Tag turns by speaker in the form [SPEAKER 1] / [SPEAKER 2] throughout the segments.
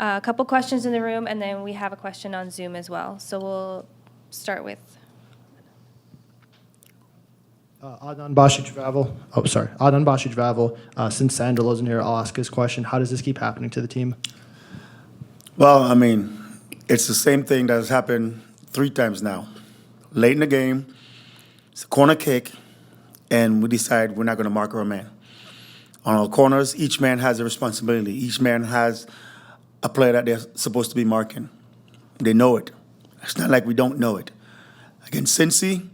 [SPEAKER 1] A couple questions in the room, and then we have a question on Zoom as well. So we'll start with.
[SPEAKER 2] Adnan Bashij-Vavel. Oh, sorry. Adnan Bashij-Vavel. Since Sandra wasn't here, I'll ask his question. How does this keep happening to the team?
[SPEAKER 3] Well, I mean, it's the same thing that has happened 3 times now. Late in the game, it's a corner kick, and we decide we're not going to mark our man. On our corners, each man has a responsibility. Each man has a player that they're supposed to be marking. They know it. It's not like we don't know it. Against Cincy,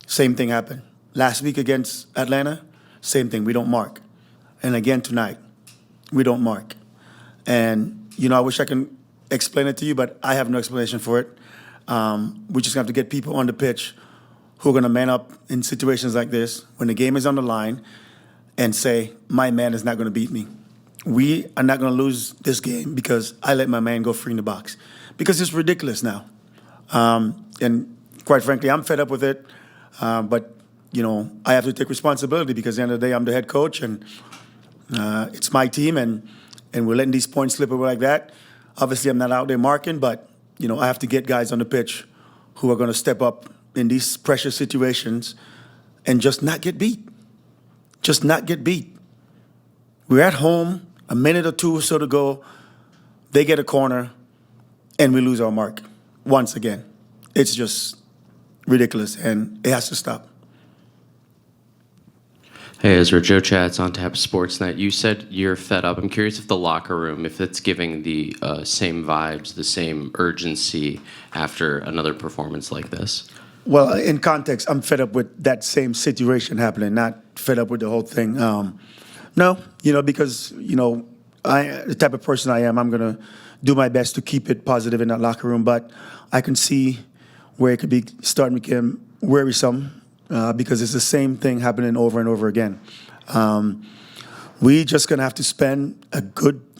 [SPEAKER 3] same thing happened. Last week against Atlanta, same thing. We don't mark. And again tonight, we don't mark. And, I wish I can explain it to you, but I have no explanation for it. We just have to get people on the pitch who are going to man up in situations like this when the game is on the line and say, my man is not going to beat me. We are not going to lose this game because I let my man go free in the box. Because it's ridiculous now. And quite frankly, I'm fed up with it. But, I have to take responsibility because at the end of the day, I'm the head coach and it's my team and we're letting these points slip away like that. Obviously, I'm not out there marking, but, I have to get guys on the pitch who are going to step up in these pressure situations and just not get beat. Just not get beat. We're at home, a minute or two or so to go. They get a corner, and we lose our mark once again. It's just ridiculous, and it has to stop.
[SPEAKER 4] Hey, Ezra, Joe Chats on Tap Sportsnet. You said you're fed up. I'm curious if the locker room, if it's giving the same vibes, the same urgency after another performance like this.
[SPEAKER 3] Well, in context, I'm fed up with that same situation happening, not fed up with the whole thing. No, because, the type of person I am, I'm going to do my best to keep it positive in that locker room. But I can see where it could be starting to become wearisome because it's the same thing happening over and over again. We just going to have to spend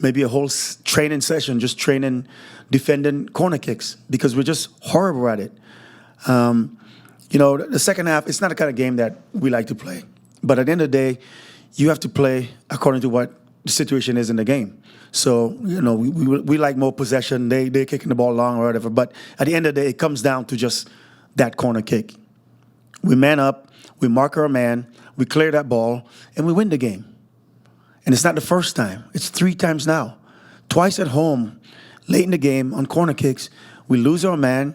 [SPEAKER 3] maybe a whole training session just training defending corner kicks because we're just horrible at it. The second half, it's not the kind of game that we like to play. But at the end of the day, you have to play according to what the situation is in the game. So, we like more possession. They're kicking the ball long or whatever. But at the end of the day, it comes down to just that corner kick. We man up, we mark our man, we clear that ball, and we win the game. And it's not the first time. It's 3 times now. Twice at home, late in the game, on corner kicks, we lose our man,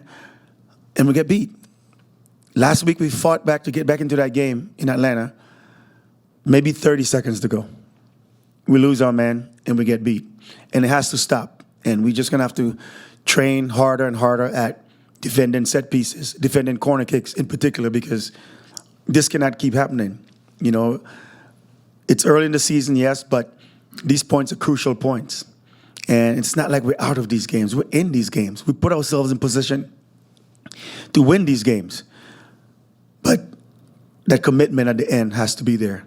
[SPEAKER 3] and we get beat. Last week, we fought back to get back into that game in Atlanta. Maybe 30 seconds to go. We lose our man, and we get beat. And it has to stop. And we're just going to have to train harder and harder at defending set pieces, defending corner kicks in particular, because this cannot keep happening. It's early in the season, yes, but these points are crucial points. And it's not like we're out of these games. We're in these games. We put ourselves in position to win these games. But that commitment at the end has to be there.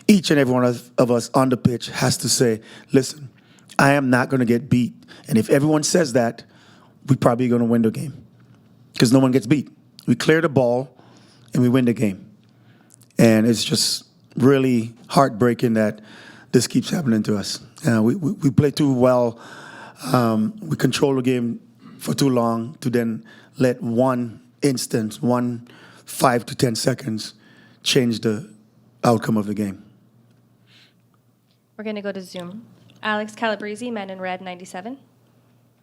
[SPEAKER 3] Each and every one of us on the pitch has to say, listen, I am not going to get beat. And if everyone says that, we're probably going to win the game because no one gets beat. We clear the ball and we win the game. And it's just really heartbreaking that this keeps happening to us. We play too well. We control the game for too long to then let one instance, 5 to 10 seconds, change the outcome of the game.
[SPEAKER 1] We're going to go to Zoom. Alex Calabrese, Men in Red 97.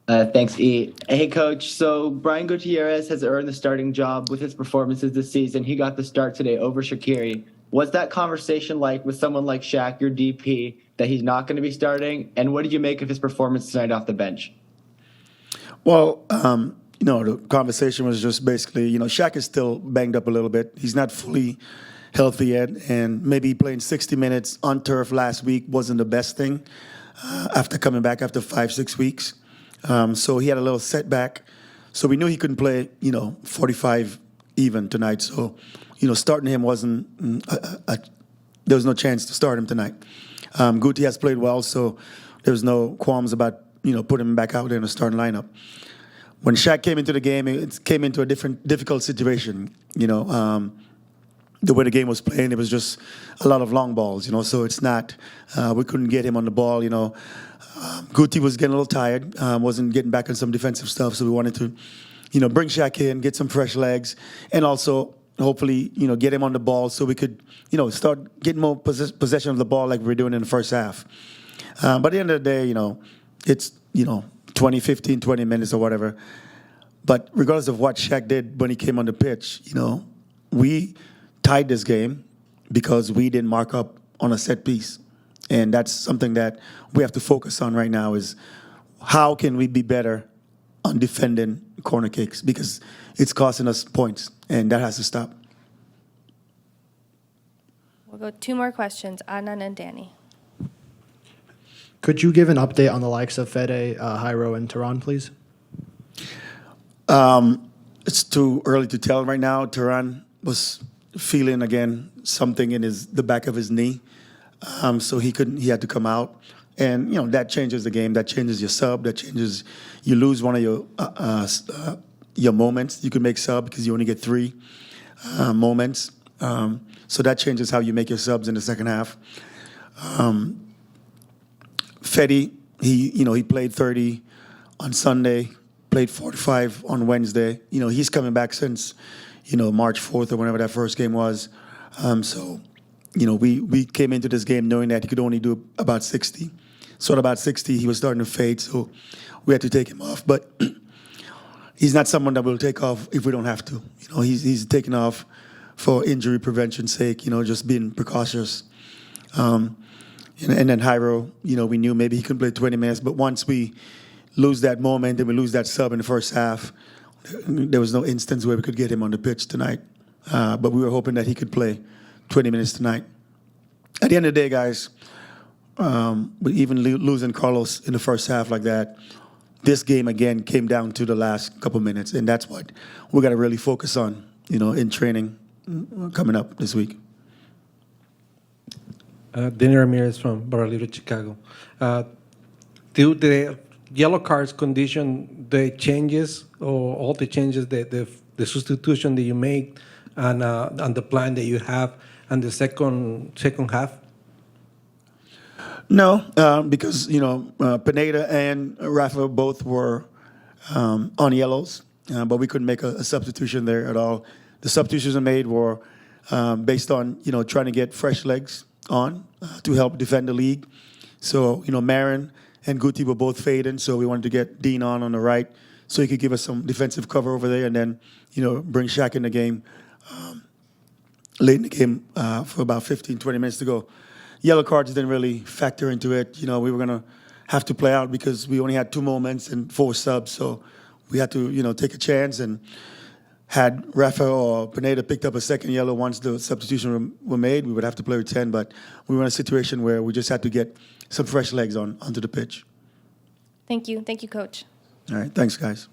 [SPEAKER 5] Thanks, E. Hey, Coach. So Brian Gutierrez has earned the starting job with his performances this season. He got the start today over Shaqiri. What's that conversation like with someone like Shaq, your DP, that he's not going to be starting? And what did you make of his performance tonight off the bench?
[SPEAKER 3] Well, the conversation was just basically, Shaq is still banged up a little bit. He's not fully healthy yet, and maybe playing 60 minutes on turf last week wasn't the best thing after coming back after 5-6 weeks. So he had a little setback. So we knew he couldn't play, 45 even tonight. So, starting him wasn't, there was no chance to start him tonight. Guti has played well, so there was no qualms about, putting him back out there in the starting lineup. When Shaq came into the game, it came into a difficult situation. the way the game was playing, it was just a lot of long balls, so it's not, we couldn't get him on the ball, Guti was getting a little tired, wasn't getting back on some defensive stuff, so we wanted to, bring Shaq in, get some fresh legs, and also hopefully, get him on the ball so we could, start getting more possession of the ball like we were doing in the first half. But at the end of the day, it's, 20, 15, 20 minutes or whatever. But regardless of what Shaq did when he came on the pitch, we tied this game because we didn't mark up on a set piece. And that's something that we have to focus on right now is how can we be better on defending corner kicks because it's costing us points, and that has to stop.
[SPEAKER 1] We'll go 2 more questions. Adnan and Danny.
[SPEAKER 2] Could you give an update on the likes of Fede, Jairo, and Tehran, please?
[SPEAKER 3] It's too early to tell right now. Tehran was feeling again something in the back of his knee, so he had to come out, and that changes the game. That changes your sub. That changes. You lose one of your moments. You can make sub because you only get 3 moments. So that changes how you make your subs in the second half. Fede, he played 30 on Sunday, played 45 on Wednesday. He's coming back since, March 4th or whenever that first game was. So, we came into this game knowing that he could only do about 60. So at about 60, he was starting to fade, so we had to take him off. But he's not someone that will take off if we don't have to. He's taking off for injury prevention's sake, just being precautious. And then Jairo, we knew maybe he couldn't play 20 minutes, but once we lose that moment and we lose that sub in the first half, there was no instance where we could get him on the pitch tonight. But we were hoping that he could play 20 minutes tonight. At the end of the day, guys, even losing Carlos in the first half like that, this game again came down to the last couple minutes, and that's what we got to really focus on, in training coming up this week.
[SPEAKER 6] Danny Ramirez from Barralito, Chicago. Do the yellow cards condition the changes or all the changes, the substitution that you make and the plan that you have and the second half?
[SPEAKER 3] No, because, Pineda and Rafa both were on yellows, but we couldn't make a substitution there at all. The substitutions I made were based on, trying to get fresh legs on to help defend the league. So, Marin and Guti were both fading, so we wanted to get Dean on the right so he could give us some defensive cover over there and then, bring Shaq in the game late in the game for about 15, 20 minutes to go. Yellow cards didn't really factor into it. We were going to have to play out because we only had 2 moments and 4 subs, so we had to, take a chance. And had Rafa or Pineda picked up a second yellow once the substitution were made, we would have to play with 10. But we were in a situation where we just had to get some fresh legs onto the pitch.
[SPEAKER 1] Thank you. Thank you, Coach.
[SPEAKER 3] All right. Thanks, guys.